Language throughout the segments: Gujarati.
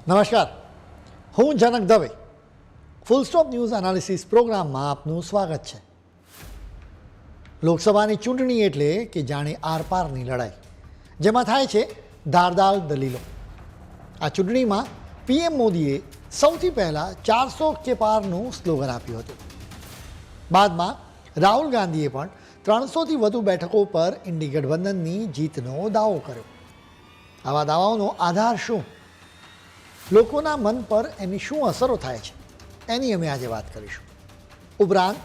નમસ્કાર, હું Janak Dave. Full stop news analysis પ્રોગ્રામમાં આપનું સ્વાગત છે. લોકસભાની ચૂંટણી એટલે કે જાણે આરપારની લડાઈ, જેમાં થાય છે ધારદાર દલીલો. આ ચૂંટણીમાં પીએમ મોદીએ સૌથી પહેલાં 400 કે પારનું સ્લોગન આપ્યું હતું. બાદમાં રાહુલ ગાંધીએ પણ 300થી વધુ બેઠકો પર ઇન્ડી ગઠબંધનની જીતનો દાવો કર્યો. આવા દાવાઓનો આધાર શું? લોકોના મન પર એની શું અસરો થાય છે, એની અમે આજે વાત કરીશું. ઉપરાંત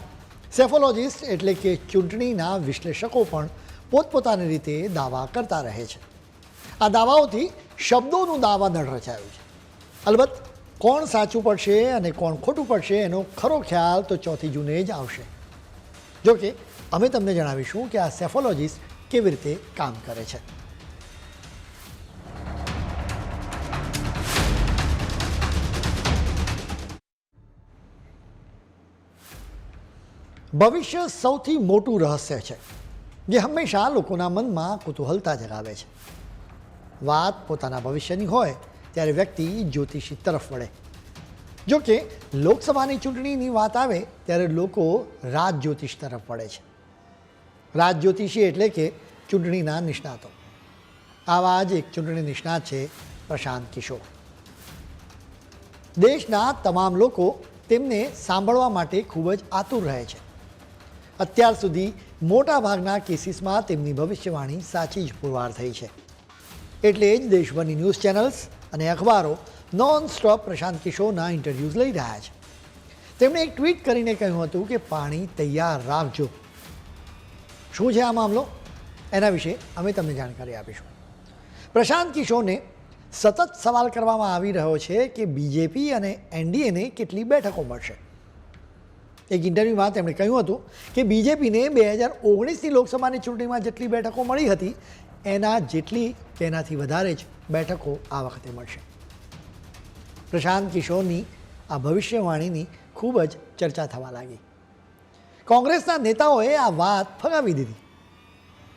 સેફોલોજીસ્ટ એટલે કે ચૂંટણીના વિશ્લેષકો પણ પોતપોતાની રીતે દાવા કરતા રહે છે. આ દાવાઓથી શબ્દોનું દાવાનળ રચાયું છે. અલબત્ત કોણ સાચું પડશે અને કોણ ખોટું પડશે એનો ખરો ખ્યાલ તો 4 જૂને જ આવશે. જોકે અમે તમને જણાવીશું કે આ સેફોલોજીસ્ટ કેવી રીતે કામ કરે છે. ભવિષ્ય સૌથી મોટું રહસ્ય છે, જે હંમેશા લોકોના મનમાં કુતૂહલતા જગાવે છે. વાત પોતાના ભવિષ્યની હોય ત્યારે વ્યક્તિ જ્યોતિષી તરફ વળે. જો કે લોકસભાની ચૂંટણીની વાત આવે ત્યારે લોકો રાજ જ્યોતિષ તરફ વળે છે. રાજ જ્યોતિષી એટલે કે ચૂંટણીના નિષ્ણાતો. આવા જ એક ચૂંટણી નિષ્ણાત છે પ્રશાંત કિશોર. દેશના તમામ લોકો તેમને સાંભળવા માટે ખૂબ જ આતુર રહે છે. અત્યાર સુધી મોટાભાગના કેસીસમાં તેમની ભવિષ્યવાણી સાચી જ પુરવાર થઈ છે. એટલે જ દેશભરની ન્યૂઝ ચેનલ્સ અને અખબારો નોન સ્ટોપ પ્રશાંત કિશોરના ઇન્ટરવ્યૂઝ લઈ રહ્યા છે. તેમણે એક ટ્વીટ કરીને કહ્યું હતું કે પાણી તૈયાર રાખજો. શું છે આ મામલો? એના વિશે અમે તમને જાણકારી આપીશું. પ્રશાંત કિશોરને સતત સવાલ કરવામાં આવી રહ્યો છે કે બીજેપી અને એનડીએને કેટલી બેઠકો મળશે. એક ઇન્ટરવ્યૂમાં તેમણે કહ્યું હતું કે બીજેપીને 2019ની લોકસભાની ચૂંટણીમાં જેટલી બેઠકો મળી હતી એના જેટલી કે એનાથી વધારે જ બેઠકો આ વખતે મળશે. પ્રશાંત કિશોરની આ ભવિષ્યવાણીની ખૂબ જ ચર્ચા થવા લાગી. કોંગ્રેસના નેતાઓએ આ વાત ફગાવી દીધી.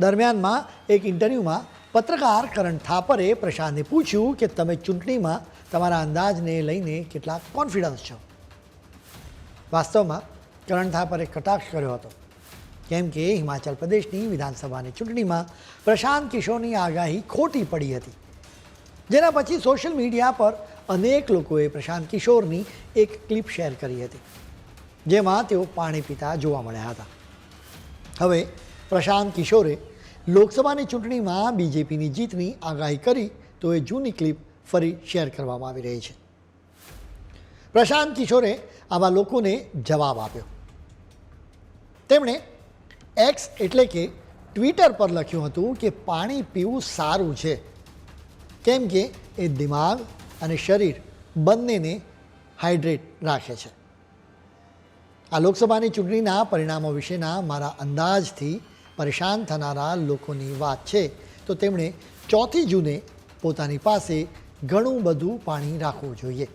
દરમિયાનમાં એક ઇન્ટરવ્યૂમાં પત્રકાર કરણ થાપરે પ્રશાંતને પૂછ્યું કે તમે ચૂંટણીમાં તમારા અંદાજને લઈને કેટલા કોન્ફિડન્સ છો. વાસ્તવમાં કરણ થાપરે કટાક્ષ કર્યો હતો, કેમ કે હિમાચલ પ્રદેશની વિધાનસભાની ચૂંટણીમાં પ્રશાંત કિશોરની આગાહી ખોટી પડી હતી. જેના પછી સોશિયલ મીડિયા પર અનેક લોકોએ પ્રશાંત કિશોરની એક ક્લિપ શેર કરી હતી, જેમાં તેઓ પાણી પીતા જોવા મળ્યા હતા. હવે પ્રશાંત કિશોરે લોકસભાની ચૂંટણીમાં બીજેપીની જીતની આગાહી કરી તો એ જૂની ક્લિપ ફરી શેર કરવામાં આવી રહી છે. પ્રશાંત કિશોરે આવા લોકોને જવાબ આપ્યો. તેમણે એક્સ એટલે કે ટ્વિટર પર લખ્યું હતું કે પાણી પીવું સારું છે, કેમ કે એ દિમાગ અને શરીર બંનેને હાઇડ્રેટ રાખે છે. આ લોકસભાની ચૂંટણીના પરિણામો વિશેના મારા અંદાજથી પરેશાન થનારા લોકોની વાત છે તો તેમણે 4 જૂને પોતાની પાસે ઘણું બધું પાણી રાખવું જોઈએ.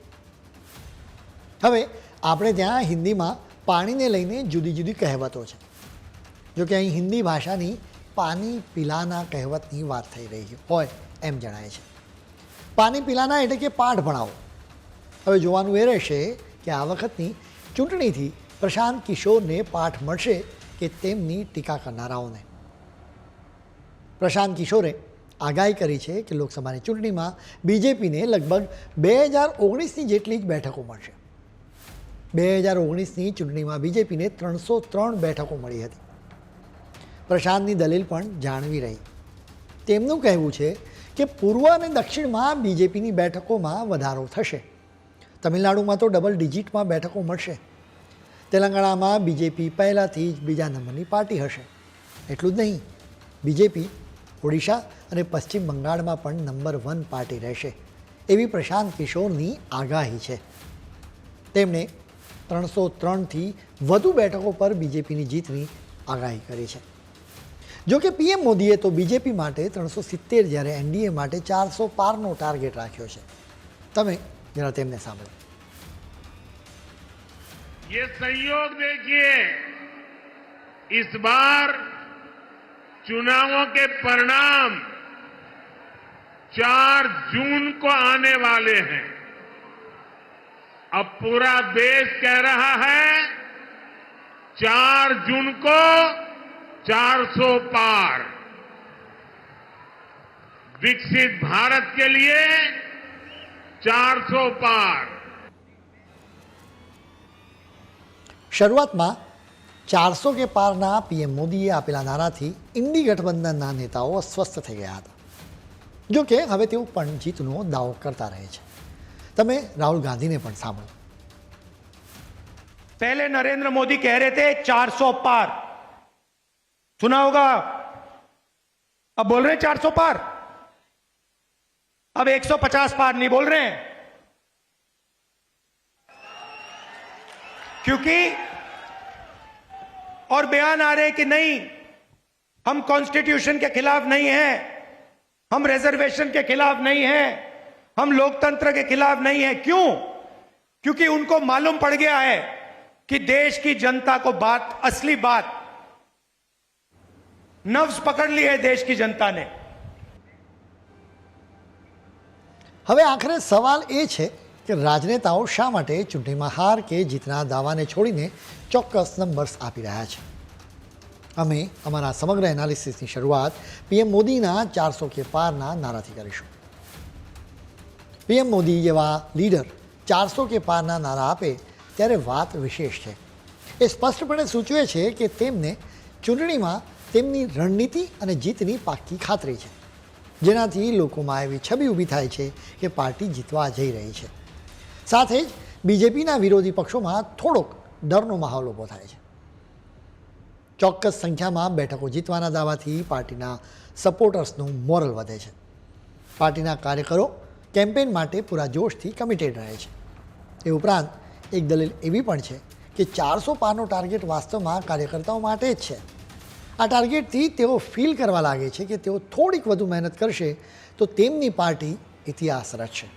હવે આપણે ત્યાં હિન્દીમાં પાણીને લઈને જુદી જુદી કહેવતો છે. જોકે અહીં હિન્દી ભાષાની પાણી પિલાના કહેવતની વાત થઈ રહી હોય એમ જણાય છે. પાણી પિલાના એટલે કે પાઠ ભણાવો. હવે જોવાનું એ રહેશે કે આ વખતની ચૂંટણીથી પ્રશાંત કિશોરને પાઠ મળશે કે તેમની ટીકા કરનારાઓને. પ્રશાંત કિશોરે આગાહી કરી છે કે લોકસભાની ચૂંટણીમાં બીજેપીને લગભગ 2019ની જેટલી જ બેઠકો મળશે. 2019ની ચૂંટણીમાં બીજેપીને 303 બેઠકો મળી હતી. પ્રશાંતની દલીલ પણ જાણવી રહી. તેમનું કહેવું છે કે પૂર્વ અને દક્ષિણમાં બીજેપીની બેઠકોમાં વધારો થશે. તમિલનાડુમાં તો ડબલ ડિજિટમાં બેઠકો મળશે. તેલંગાણામાં બીજેપી પહેલાંથી જ બીજા નંબરની પાર્ટી હશે. એટલું જ નહીં, બીજેપી ઓડિશા અને પશ્ચિમ બંગાળમાં પણ નંબર 1 પાર્ટી રહેશે એવી પ્રશાંત કિશોરની આગાહી છે. તેમણે 303થી વધુ બેઠકો પર બીજેપીની જીતની આગાહી કરી છે. જો કે પીએમ મોદીએ તો બીજેપી માટે 370 જ્યારે એનડીએ માટે 400 પારનો ટાર્ગેટ રાખ્યો છે. તમે જરા તેમને સાંભળો. ये संयोग देखिए, इस बार चुनावों के परिणाम 4 जून को आने वाले हैं। अब पूरा देश कह रहा है 4 जून को 400 पार। विकसित भारत के लिए 400 पार। શરૂઆતમાં 400 કે પારના પીએમ મોદીએ આપેલા નારાથી ઇન્ડી ગઠબંધનના નેતાઓ અસ્વસ્થ થઈ ગયા હતા. જો કે હવે તેઓ પણ જીતનો દાવો કરતા રહે છે. તમે રાહુલ ગાંધીને પણ સાંભળો. पहले नरेंद्र मोदी कह रहे थे 400 पार, सुना होगा. अब बोल रहे हैं 400 पार. अब 150 पार नहीं बोल रहे हैं, क्योंकि और बयान आ रहे हैं कि नहीं, हम कॉन्स्टिट्यूशन के खिलाफ नहीं हैं, हम रिजर्वेशन के खिलाफ नहीं हैं, हम लोकतंत्र के खिलाफ नहीं हैं. क्यों? क्योंकि उनको मालूम पड़ गया है कि देश की जनता को बात, असली बात, नब्ज पकड़ ली है देश की जनता ने. હવે આખરે સવાલ એ છે કે રાજનેતાઓ શા માટે ચૂંટણીમાં હાર કે જીતના દાવાને છોડીને ચોક્કસ નંબર્સ આપી રહ્યા છે. અમે અમારા સમગ્ર એનાલિસિસની શરૂઆત પીએમ મોદીના 400 કે પારના નારાથી કરીશું. પીએમ મોદી જેવા લીડર 400 કે પારના નારા આપે ત્યારે વાત વિશેષ છે. એ સ્પષ્ટપણે સૂચવે છે કે તેમને ચૂંટણીમાં તેમની રણનીતિ અને જીતની પાક્કી ખાતરી છે, જેનાથી લોકોમાં એવી છબી ઊભી થાય છે કે પાર્ટી જીતવા જઈ રહી છે. સાથે જ બીજેપીના વિરોધી પક્ષોમાં થોડોક ડરનો માહોલ ઊભો થાય છે. ચોક્કસ સંખ્યામાં બેઠકો જીતવાના દાવાથી પાર્ટીના સપોર્ટર્સનું મોરલ વધે છે. પાર્ટીના કાર્યકરો કેમ્પેઇન માટે પૂરા જોશથી કમિટેડ રહે છે. એ ઉપરાંત એક દલીલ એવી પણ છે કે 400 પારનો ટાર્ગેટ વાસ્તવમાં કાર્યકર્તાઓ માટે જ છે. આ ટાર્ગેટથી તેઓ ફીલ કરવા લાગે છે કે તેઓ થોડીક વધુ મહેનત કરશે તો તેમની પાર્ટી ઇતિહાસ રચશે.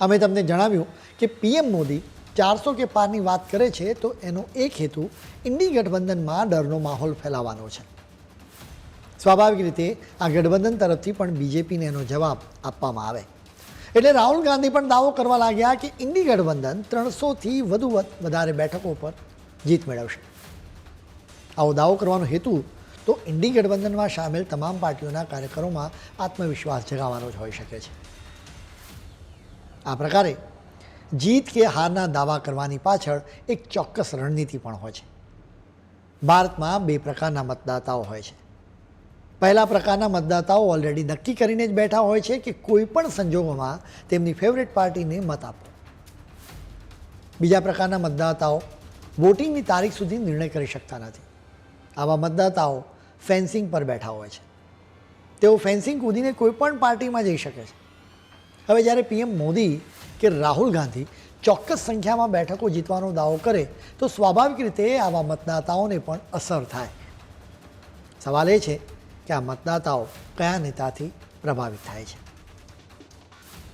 અમે તમને જણાવ્યું કે પીએમ મોદી 400 કે પારની વાત કરે છે તો એનો એક હેતુ ઇન્ડી ગઠબંધનમાં ડરનો માહોલ ફેલાવવાનો છે. સ્વાભાવિક રીતે આ ગઠબંધન તરફથી પણ બીજેપીને એનો જવાબ આપવામાં આવે એટલે રાહુલ ગાંધી પણ દાવો કરવા લાગ્યા કે ઇન્ડી ગઠબંધન 300થી વધારે બેઠકો પર જીત મેળવશે. આવો દાવો કરવાનો હેતુ તો ઇન્ડી ગઠબંધનમાં સામેલ તમામ પાર્ટીઓના કાર્યકરોમાં આત્મવિશ્વાસ જગાવવાનો જ હોઈ શકે છે. આ પ્રકારે જીત કે હારના દાવા કરવાની પાછળ એક ચોક્કસ રણનીતિ પણ હોય છે. ભારતમાં 2 પ્રકારના મતદાતાઓ હોય છે. પહેલા પ્રકારના મતદાતાઓ ઓલરેડી નક્કી કરીને જ બેઠા હોય છે કે કોઈ પણ સંજોગોમાં તેમની ફેવરેટ પાર્ટીને મત આપવો. બીજા પ્રકારના મતદાતાઓ વોટિંગની તારીખ સુધી નિર્ણય કરી શકતા નથી. આવા મતદાતાઓ ફેન્સિંગ પર બેઠા હોય છે. તેઓ ફેન્સિંગ કૂદીને કોઈ પણ પાર્ટીમાં જઈ શકે છે. હવે જ્યારે પીએમ મોદી કે રાહુલ ગાંધી ચોક્કસ સંખ્યામાં બેઠકો જીતવાનો દાવો કરે તો સ્વાભાવિક રીતે આવા મતદાતાઓને પણ અસર થાય. સવાલ એ છે કે આ મતદાતાઓ કયા નેતાથી પ્રભાવિત થાય છે.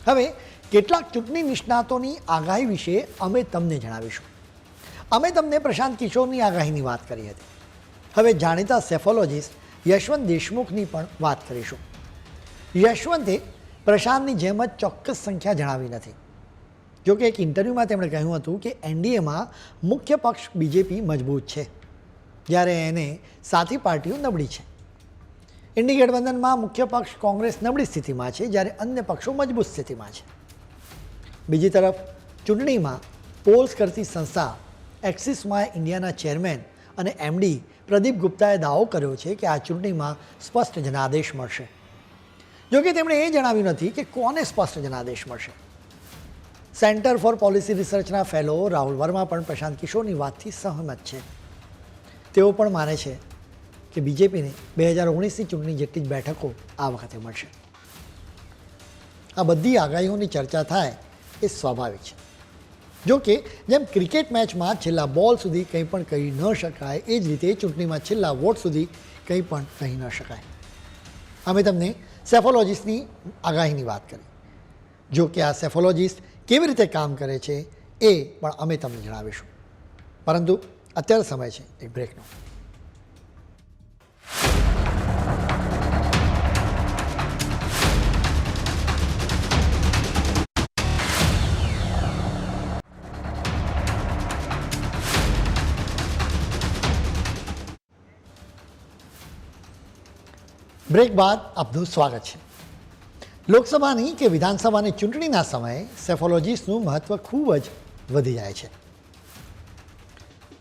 હવે કેટલાક ચૂંટણી નિષ્ણાતોની આગાહી વિશે અમે તમને જણાવીશું. અમે તમને પ્રશાંત કિશોરની આગાહીની વાત કરી હતી. હવે જાણીતા સેફોલોજીસ્ટ યશવંત દેશમુખની પણ વાત કરીશું. યશવંતે પ્રશાંતની જેમ જ ચોક્કસ સંખ્યા જણાવી નથી. જોકે એક ઇન્ટરવ્યૂમાં તેમણે કહ્યું હતું કે એનડીએમાં મુખ્ય પક્ષ બીજેપી મજબૂત છે, જ્યારે એને સાથી પાર્ટીઓ નબળી છે. ઇન્ડી ગઠબંધનમાં મુખ્ય પક્ષ કોંગ્રેસ નબળી સ્થિતિમાં છે, જ્યારે અન્ય પક્ષો મજબૂત સ્થિતિમાં છે. બીજી તરફ ચૂંટણીમાં પોલ્સ કરતી સંસ્થા એક્સિસમાં ઇન્ડિયાના ચેરમેન અને એમડી પ્રદીપ ગુપ્તાએ દાવો કર્યો છે કે આ ચૂંટણીમાં સ્પષ્ટ જનાદેશ મળશે. જોકે તેમણે એ જણાવ્યું નથી કે કોને સ્પષ્ટ જનાદેશ મળશે. સેન્ટર ફોર પોલિસી રિસર્ચના ફેલો રાહુલ વર્મા પણ પ્રશાંત કિશોરની વાતથી સહમત છે. તેઓ પણ માને છે કે બીજેપીને 2019ની ચૂંટણી જેટલી જ બેઠકો આ વખતે મળશે. આ બધી આગાહીઓની ચર્ચા થાય એ સ્વાભાવિક છે. જોકે જેમ ક્રિકેટ મેચમાં છેલ્લા બોલ સુધી કંઈ પણ કહી ન શકાય, એ જ રીતે ચૂંટણીમાં છેલ્લા વોટ સુધી કંઈ પણ કહી ન શકાય. અમે તમને સેફોલોજીસ્ટની આગાહીની વાત કરી. જો કે આ સેફોલોજીસ્ટ કેવી રીતે કામ કરે છે એ પણ અમે તમને જણાવીશું. પરંતુ અત્યારે સમય છે એક બ્રેકનો. બ્રેક બાદ આપનું સ્વાગત છે. લોકસભાની કે વિધાનસભાની ચૂંટણીના સમયે સેફોલોજીસ્ટનું મહત્ત્વ ખૂબ જ વધી જાય છે.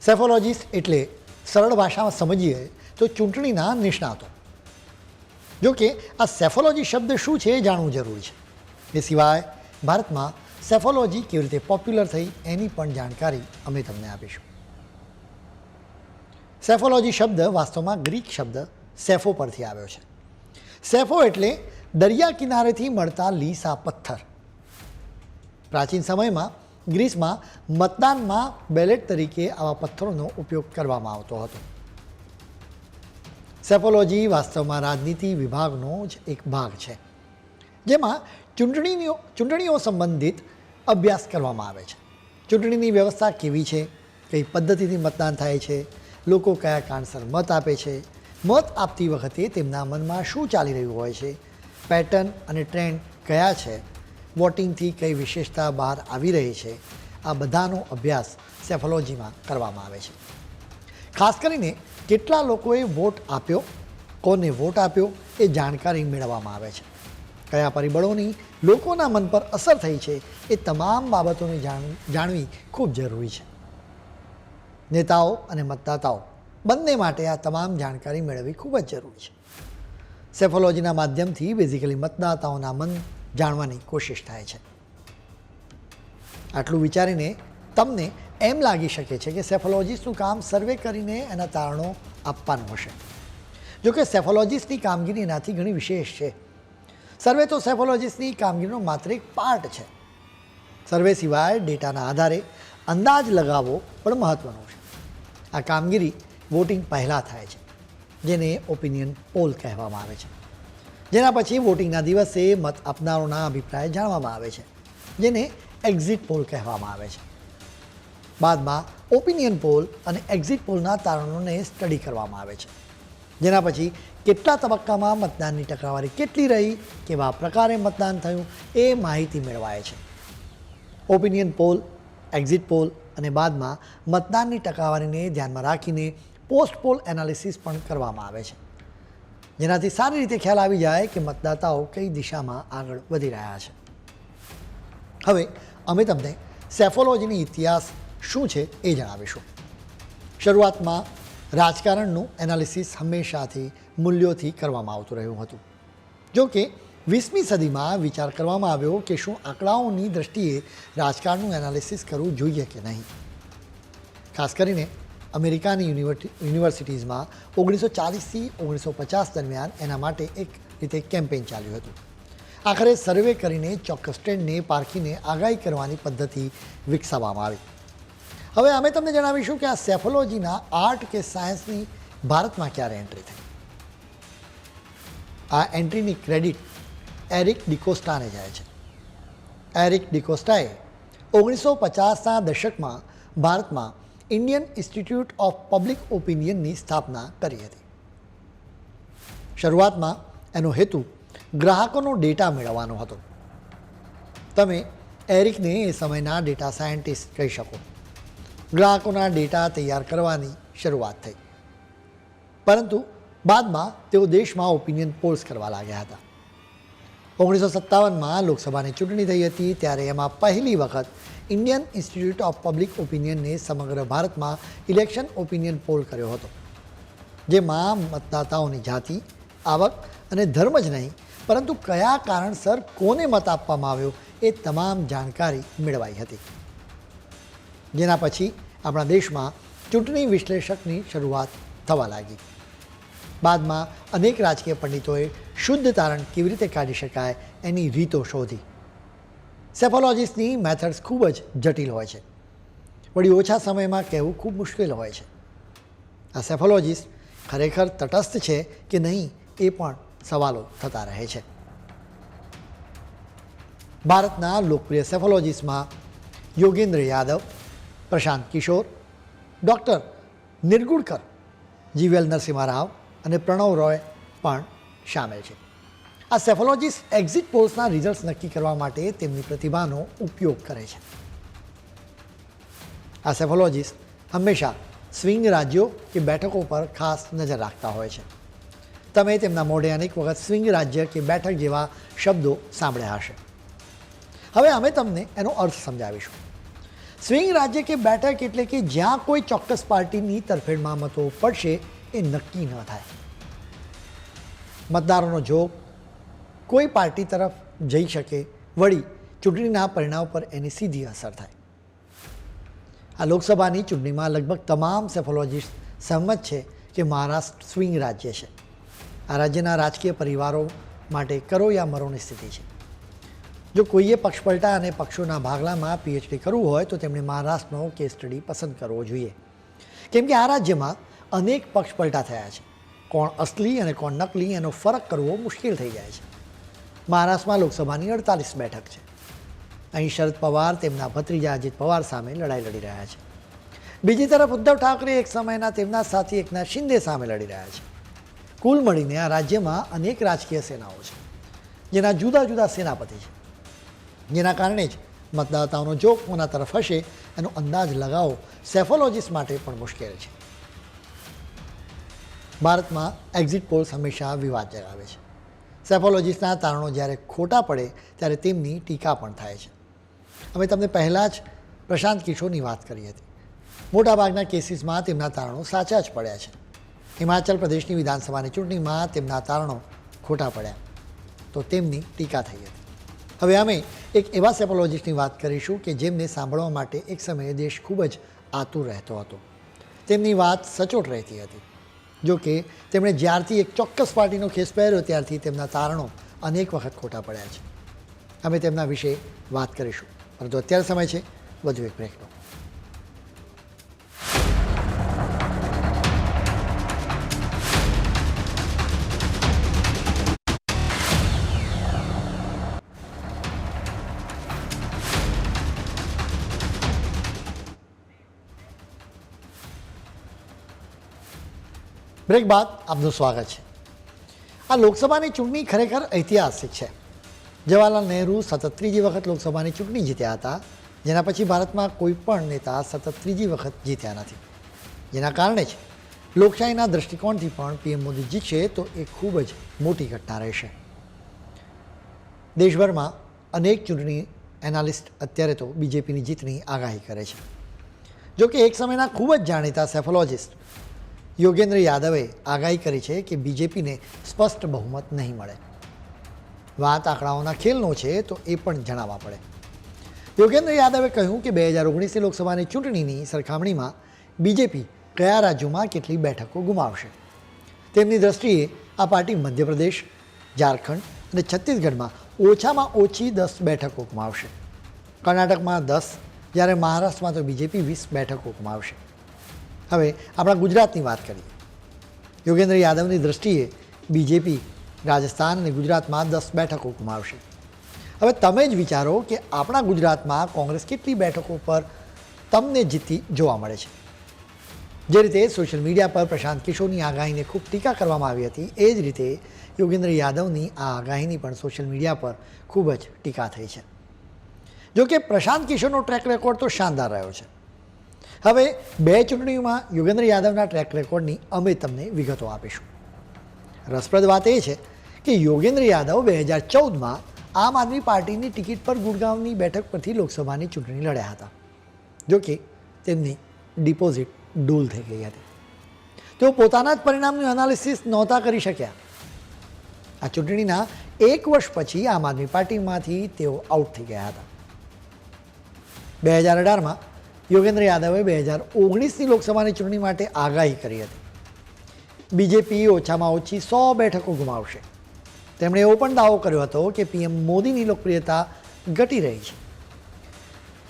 સેફોલોજીસ્ટ એટલે સરળ ભાષામાં સમજીએ તો ચૂંટણીના નિષ્ણાતો. જો કે આ સેફોલોજી શબ્દ શું છે એ જાણવું જરૂરી છે. એ સિવાય ભારતમાં સેફોલોજી કેવી રીતે પોપ્યુલર થઈ એની પણ જાણકારી અમે તમને આપીશું. સેફોલોજી શબ્દ વાસ્તવમાં ગ્રીક શબ્દ સેફો પરથી આવ્યો છે. સેફો એટલે દરિયા કિનારેથી મળતા લીસા પથ્થર. પ્રાચીન સમયમાં ગ્રીસમાં મતદાનમાં બેલેટ તરીકે આવા પથ્થરોનો ઉપયોગ કરવામાં આવતો હતો. સેફોલોજી વાસ્તવમાં રાજનીતિ વિભાગનો જ એક ભાગ છે, જેમાં ચૂંટણીઓ સંબંધિત અભ્યાસ કરવામાં આવે છે. ચૂંટણીની વ્યવસ્થા કેવી છે, કઈ પદ્ધતિથી મતદાન થાય છે, લોકો કયા કારણસર મત આપે છે, મત આપતી વખતે તેમના મનમાં શું ચાલી રહ્યું હોય છે, પેટર્ન અને ટ્રેન્ડ કયા છે, વોટિંગથી કઈ વિશેષતા બહાર આવી રહી છે, આ બધાનો અભ્યાસ સેફોલોજીમાં કરવામાં આવે છે. ખાસ કરીને કેટલા લોકોએ વોટ આપ્યો, કોને વોટ આપ્યો એ જાણકારી મેળવવામાં આવે છે. કયા પરિબળોની લોકોના મન પર અસર થઈ છે એ તમામ બાબતોને જાણવી ખૂબ જરૂરી છે. નેતાઓ અને મતદાતાઓ બંને માટે આ તમામ જાણકારી મેળવવી ખૂબ જ જરૂરી છે. સેફોલોજીના માધ્યમથી બેઝિકલી મતદાતાઓના મન જાણવાની કોશિશ થાય છે. આટલું વિચારીને તમને એમ લાગી શકે છે કે સેફોલોજીસ્ટનું કામ સર્વે કરીને એના તારણો આપવાનું હશે. જોકે સેફોલોજીસ્ટની કામગીરી એનાથી ઘણી વિશેષ છે. સર્વે તો સેફોલોજીસ્ટની કામગીરીનો માત્ર એક પાર્ટ છે. સર્વે સિવાય ડેટાના આધારે અંદાજ લગાવવો પણ મહત્ત્વનો છે. આ કામગીરી વોટિંગ પહેલાં થાય છે, જેને ઓપિનિયન પોલ કહેવામાં આવે છે. જેના પછી વોટિંગના દિવસે મત આપનારોના અભિપ્રાય જાણવામાં આવે છે, જેને એક્ઝિટ પોલ કહેવામાં આવે છે. બાદમાં ઓપિનિયન પોલ અને એક્ઝિટ પોલના તારણોને સ્ટડી કરવામાં આવે છે. જેના પછી કેટલા તબક્કામાં મતદાનની ટકાવારી કેટલી રહી, કેવા પ્રકારે મતદાન થયું એ માહિતી મેળવાય છે. ઓપિનિયન પોલ, એક્ઝિટ પોલ અને બાદમાં મતદાનની ટકાવારીને ધ્યાનમાં રાખીને પોસ્ટ પોલ એનાલિસિસ પણ કરવામાં આવે છે, જેનાથી સારી રીતે ખ્યાલ આવી જાય કે મતદાતાઓ કઈ દિશામાં આગળ વધી રહ્યા છે. હવે અમે તમને સેફોલોજીનો ઇતિહાસ શું છે એ જણાવીશું. શરૂઆતમાં રાજકારણનું એનાલિસિસ હંમેશાથી મૂલ્યોથી કરવામાં આવતું રહ્યું હતું. જો કે 20મી સદીમાં વિચાર કરવામાં આવ્યો કે શું આંકડાઓની દ્રષ્ટિએ રાજકારણનું એનાલિસિસ કરવું જોઈએ કે નહીં. ખાસ કરીને અમેરિકાની યુનિવર્સિટીઝમાં 1940થી 1950 દરમિયાન એના માટે એક રીતે કેમ્પેઇન ચાલ્યું હતું. આખરે સર્વે કરીને ચોક્કસ ટ્રેન્ડને પારખીને આગાહી કરવાની પદ્ધતિ વિકસાવવામાં આવી. હવે અમે તમને જણાવીશું કે આ સેફોલોજીના આર્ટ કે સાયન્સની ભારતમાં ક્યારે એન્ટ્રી થઈ. આ એન્ટ્રીની ક્રેડિટ એરિક ડિકોસ્ટાને જાય છે. એરિક ડિકોસ્ટાએ 1950ના દશકમાં ભારતમાં ઇન્ડિયન ઇન્સ્ટિટ્યૂટ ઓફ પબ્લિક ઓપિનિયનની સ્થાપના કરી હતી. શરૂઆતમાં એનો હેતુ ગ્રાહકોનો ડેટા મેળવવાનો હતો. તમે એરિકને એ સમયના ડેટા સાયન્ટિસ્ટ કહી શકો. ગ્રાહકોના ડેટા તૈયાર કરવાની શરૂઆત થઈ, પરંતુ બાદમાં તેઓ દેશમાં ઓપિનિયન પોલ્સ કરવા લાગ્યા હતા. 1957માં લોકસભાની ચૂંટણી થઈ હતી, ત્યારે એમાં પહેલી વખત ઇન્ડિયન ઇન્સ્ટિટ્યૂટ ઓફ પબ્લિક ઓપિનિયનને સમગ્ર ભારતમાં ઇલેક્શન ઓપિનિયન પોલ કર્યો હતો, જેમાં મતદાતાઓની જાતિ, આવક અને ધર્મ જ નહીં, પરંતુ કયા કારણસર કોને મત આપવામાં આવ્યો એ તમામ જાણકારી મેળવાઈ હતી. જેના પછી આપણા દેશમાં ચૂંટણી વિશ્લેષકની શરૂઆત થવા લાગી. બાદમાં અનેક રાજકીય પંડિતોએ શુદ્ધ તારણ કેવી રીતે કાઢી શકાય એની રીતો શોધી. સેફોલોજીસ્ટની મેથડ્સ ખૂબ જ જટિલ હોય છે, વળી ઓછા સમયમાં કહેવું ખૂબ મુશ્કેલ હોય છે. આ સેફોલોજીસ્ટ ખરેખર તટસ્થ છે કે નહીં એ પણ સવાલો થતા રહે છે. ભારતના લોકપ્રિય સેફોલોજીસ્ટમાં યોગેન્દ્ર યાદવ, પ્રશાંત કિશોર, ડૉક્ટર નિર્ગુણકર, જીવીએલ નરસિમ્હા રાવ અને પ્રણવ રોય પણ સામેલ છે. આ સેફોલોજીસ્ટ એક્ઝિટ પોલ્સના રિઝલ્ટ્સ નક્કી કરવા માટે તેમની પ્રતિભાનો ઉપયોગ કરે છે. આ સેફોલોજીસ્ટ હંમેશા સ્વિંગ રાજ્યો કે બેઠકો પર ખાસ નજર રાખતા હોય છે. તમે તેમના મોઢે અનેક વખત સ્વિંગ રાજ્ય કે બેઠક જેવા શબ્દો સાંભળ્યા હશે. હવે અમે તમને એનો અર્થ સમજાવીશું. સ્વિંગ રાજ્ય કે બેઠક એટલે કે જ્યાં કોઈ ચોક્કસ પાર્ટીની તરફેણમાં મતો પડશે એ નક્કી ન થાય. મતદારોનો ઝોક કોઈ પાર્ટી તરફ જઈ શકે, વળી ચૂંટણીના પરિણામ પર એની સીધી અસર થાય. આ લોકસભાની ચૂંટણીમાં લગભગ તમામ સેફોલોજીસ્ટ સહમત છે કે મહારાષ્ટ્ર સ્વિંગ રાજ્ય છે. આ રાજ્યના રાજકીય પરિવારો માટે કરો યા મરોની સ્થિતિ છે. જો કોઈએ પક્ષપલટા અને પક્ષોના ભાગલામાં પીએચડી કરવું હોય તો તેમણે મહારાષ્ટ્રનો કેસ સ્ટડી પસંદ કરવો જોઈએ, કેમ કે આ રાજ્યમાં અનેક પક્ષપલટા થયા છે. કોણ અસલી અને કોણ નકલી એનો ફરક કરવો મુશ્કેલ થઈ જાય છે. મહારાષ્ટ્રમાં લોકસભાની 48 બેઠક છે. અહીં શરદ પવાર તેમના ભત્રીજા અજીત પવાર સામે લડાઈ લડી રહ્યા છે. બીજી તરફ ઉદ્ધવ ઠાકરે એક સમયના તેમના સાથી એકનાથ શિંદે સામે લડી રહ્યા છે. કુલ મળીને આ રાજ્યમાં અનેક રાજકીય સેનાઓ છે, જેના જુદા જુદા સેનાપતિ છે. જેના કારણે જ મતદાતાઓનો ઝોક કોના તરફ હશે એનો અંદાજ લગાવો સેફોલોજીસ્ટ માટે પણ મુશ્કેલ છે. ભારતમાં એક્ઝિટ પોલ્સ હંમેશા વિવાદ જગાવે છે. સેફોલોજીસ્ટના તારણો જ્યારે ખોટા પડે ત્યારે તેમની ટીકા પણ થાય છે. અમે તમને પહેલાં જ પ્રશાંત કિશોરની વાત કરી હતી. મોટાભાગના કેસીસમાં તેમના તારણો સાચા જ પડ્યા છે. હિમાચલ પ્રદેશની વિધાનસભાની ચૂંટણીમાં તેમના તારણો ખોટા પડ્યા તો તેમની ટીકા થઈ હતી. હવે અમે એક એવા સેફોલોજીસ્ટની વાત કરીશું કે જેમને સાંભળવા માટે એક સમયે દેશ ખૂબ જ આતુર રહેતો હતો. તેમની વાત સચોટ રહેતી હતી. જો કે તેમણે જ્યારથી એક ચોક્કસ પાર્ટીનો ખેસ પહેર્યો ત્યારથી તેમના તારણો અનેક વખત ખોટા પડ્યા છે. અમે તેમના વિશે વાત કરીશું, પરંતુ અત્યારે સમય છે વધુ એક બ્રેકનો. બ્રેક બાદ આપનું સ્વાગત છે. આ લોકસભાની ચૂંટણી ખરેખર ઐતિહાસિક છે. જવાહરલાલ નહેરુ સતત ત્રીજી વખત લોકસભાની ચૂંટણી જીત્યા હતા, જેના પછી ભારતમાં કોઈ પણ નેતા સતત ત્રીજી વખત જીત્યા નથી. જેના કારણે જ લોકશાહીના દૃષ્ટિકોણથી પણ પીએમ મોદી જીતશે તો એ ખૂબ જ મોટી ઘટના રહેશે. દેશભરમાં અનેક ચૂંટણી એનાલિસ્ટ અત્યારે તો બીજેપીની જીતની આગાહી કરે છે. જોકે એક સમયના ખૂબ જ જાણીતા સેફોલોજીસ્ટ યોગેન્દ્ર યાદવે આગાહી કરી છે કે બીજેપીને સ્પષ્ટ બહુમત નહીં મળે. વાત આંકડાઓના ખેલનો છે તો એ પણ જણાવવા પડે. યોગેન્દ્ર યાદવે કહ્યું કે 2019ની લોકસભાની ચૂંટણીની સરખામણીમાં બીજેપી કયા રાજ્યોમાં કેટલી બેઠકો ગુમાવશે. તેમની દ્રષ્ટિએ આ પાર્ટી મધ્યપ્રદેશ, ઝારખંડ અને છત્તીસગઢમાં ઓછામાં ઓછી 10 બેઠકો ગુમાવશે. કર્ણાટકમાં 10, જ્યારે મહારાષ્ટ્રમાં તો બીજેપી 20 બેઠકો ગુમાવશે. હવે આપણા ગુજરાતની વાત કરીએ. યોગેન્દ્ર યાદવની દ્રષ્ટિએ બીજેપી રાજસ્થાન અને ગુજરાતમાં 10 બેઠકો ગુમાવશે. હવે તમે જ વિચારો કે આપણા ગુજરાતમાં કોંગ્રેસ કેટલી બેઠકો પર તમને જીતી જોવા મળે છે. જે રીતે સોશિયલ મીડિયા પર પ્રશાંત કિશોરની આગાહીને ખૂબ ટીકા કરવામાં આવી હતી, એ જ રીતે યોગેન્દ્ર યાદવની આ આગાહીની પણ સોશિયલ મીડિયા પર ખૂબ જ ટીકા થઈ છે. જો કે પ્રશાંત કિશોરનો ટ્રેક રેકોર્ડ તો શાનદાર રહ્યો છે. હવે 2 ચૂંટણીઓમાં યોગેન્દ્ર યાદવના ટ્રેક રેકોર્ડની અમે તમને વિગતો આપીશું. રસપ્રદ વાત એ છે કે યોગેન્દ્ર યાદવ 2014માં આમ આદમી પાર્ટીની ટિકિટ પર ગુડગાંવની બેઠક પરથી લોકસભાની ચૂંટણી લડ્યા હતા. જોકે તેમની ડિપોઝિટ ડૂલ થઈ ગઈ હતી. તેઓ પોતાના જ પરિણામનું એનાલિસિસ નહોતા કરી શક્યા. આ ચૂંટણીના 1 વર્ષ પછી આમ આદમી પાર્ટીમાંથી તેઓ આઉટ થઈ ગયા હતા. 2018માં યોગેન્દ્ર યાદવે 2019ની લોકસભાની ચૂંટણી માટે આગાહી કરી હતી. બીજેપી ઓછામાં ઓછી 100 બેઠકો ગુમાવશે. તેમણે એવો પણ દાવો કર્યો હતો કે પીએમ મોદીની લોકપ્રિયતા ઘટી રહી છે.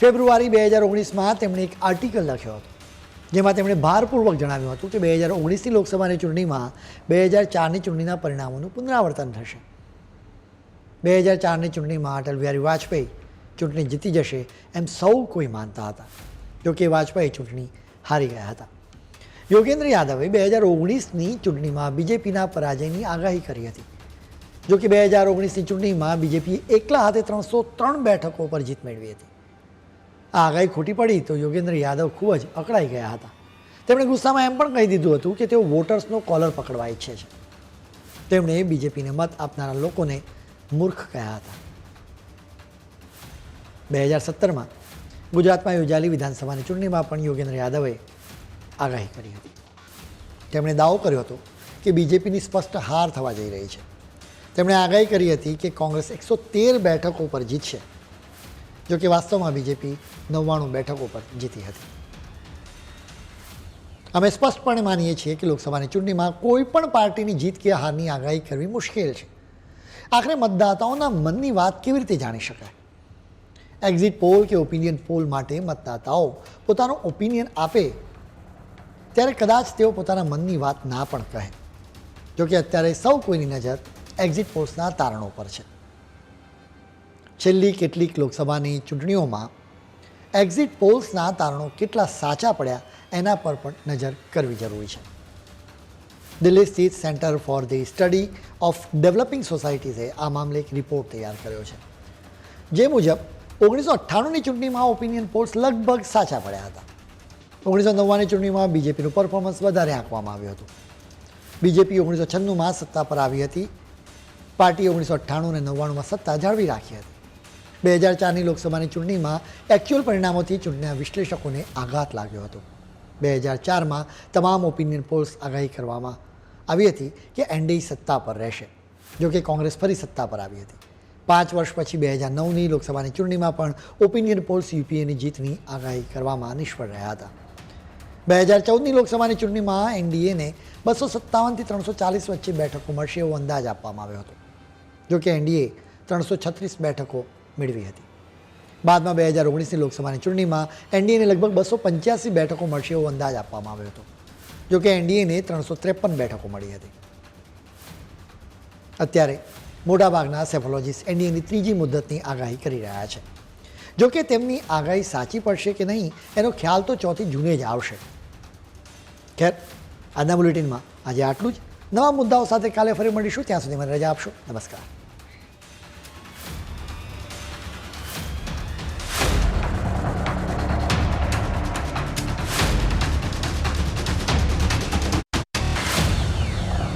ફેબ્રુઆરી 2019માં તેમણે એક આર્ટિકલ લખ્યો હતો, જેમાં તેમણે ભારપૂર્વક જણાવ્યું હતું કે 2019ની લોકસભાની ચૂંટણીમાં 2004ની ચૂંટણીના પરિણામોનું પુનરાવર્તન થશે. 2004ની ચૂંટણીમાં અટલ બિહારી વાજપેયી ચૂંટણી જીતી જશે એમ સૌ કોઈ માનતા હતા. જોકે વાજપેયી ચૂંટણી હારી ગયા હતા. યોગેન્દ્ર યાદવે 2019ની ચૂંટણીમાં બીજેપીના પરાજયની આગાહી કરી હતી. જોકે 2019ની ચૂંટણીમાં બીજેપીએ એકલા હાથે 303 બેઠકો પર જીત મેળવી હતી. આ આગાહી ખોટી પડી તો યોગેન્દ્ર યાદવ ખૂબ જ અકળાઈ ગયા હતા. તેમણે ગુસ્સામાં એમ પણ કહી દીધું હતું કે તેઓ વોટર્સનો કોલર પકડવા ઈચ્છે છે. તેમણે બીજેપીને મત આપનારા લોકોને મૂર્ખ કહ્યા હતા. 2017માં ગુજરાતમાં યોજાયેલી વિધાનસભાની ચૂંટણીમાં પણ યોગેન્દ્ર યાદવે આગાહી કરી હતી. તેમણે દાવો કર્યો હતો કે બીજેપીની સ્પષ્ટ હાર થવા જઈ રહી છે. તેમણે આગાહી કરી હતી કે કોંગ્રેસ 113 બેઠકો પર જીતશે, જો કે વાસ્તવમાં બીજેપી 99 બેઠકો પર જીતી હતી. અમે સ્પષ્ટપણે માનીએ છીએ કે લોકસભાની ચૂંટણીમાં કોઈ પણ પાર્ટીની જીત કે હારની આગાહી કરવી મુશ્કેલ છે. આખરે મતદાતાઓના મનની વાત કેવી રીતે જાણી શકાય? એક્ઝિટ પોલ કે ઓપિનિયન પોલ માટે મતદાતાઓ પોતાનો ઓપિનિયન આપે ત્યારે કદાચ તેઓ પોતાના મનની વાત ના પણ કહે. જોકે અત્યારે સૌ કોઈની નજર એક્ઝિટ પોલ્સના તારણો પર છે. છેલ્લી કેટલીક લોકસભાની ચૂંટણીઓમાં એક્ઝિટ પોલ્સના તારણો કેટલા સાચા પડ્યા એના પર પણ નજર કરવી જરૂરી છે. દિલ્હી સ્થિત centre for the study of developing સોસાયટીઝે આ મામલે એક રિપોર્ટ તૈયાર કર્યો છે, જે મુજબ 1998ની ચૂંટણીમાં ઓપિનિયન પોલ્સ લગભગ સાચા પડ્યા હતા. 1999ની ચૂંટણીમાં બીજેપીનું પરફોર્મન્સ વધારે આંકવામાં આવ્યું હતું. બીજેપી 1996માં સત્તા પર આવી હતી. પાર્ટીએ 1998 અને 99માં સત્તા જાળવી રાખી હતી. 2004ની લોકસભાની ચૂંટણીમાં એકચ્યુઅલ પરિણામોથી ચૂંટણીના વિશ્લેષકોને આઘાત લાગ્યો હતો. 2004માં તમામ ઓપિનિયન પોલ્સ આગાહી કરવામાં આવી હતી કે એનડીએ સત્તા પર રહેશે, જો કે કોંગ્રેસ ફરી સત્તા પર આવી હતી. 5 વર્ષ પછી 2009ની લોકસભાની ચૂંટણીમાં પણ ઓપિનિયન પોલ્સ યુપીએની જીતની આગાહી કરવામાં નિષ્ફળ રહ્યા હતા. 2014ની લોકસભાની ચૂંટણીમાં એનડીએને 257થી 340 વચ્ચે બેઠકો મળશે એવો અંદાજ આપવામાં આવ્યો હતો, જો કે એનડીએ 336 બેઠકો મેળવી હતી. બાદમાં 2019ની લોકસભાની ચૂંટણીમાં એનડીએને લગભગ 285 બેઠકો મળશે એવો અંદાજ આપવામાં આવ્યો હતો, જો કે એનડીએને 353 બેઠકો મળી હતી. અત્યારે મોટાભાગના સેફોલોજીસ્ટ એનડીએની ત્રીજી મુદ્દતની આગાહી કરી રહ્યા છે. જો કે તેમની આગાહી સાચી પડશે કે નહીં એનો ખ્યાલ તો 4 જૂને જ આવશે. ખેર, આજના બુલેટિનમાં આજે આટલું જ. નવા મુદ્દાઓ સાથે કાલે ફરી મળીશું. ત્યાં સુધી મને રજા આપશો. નમસ્કાર.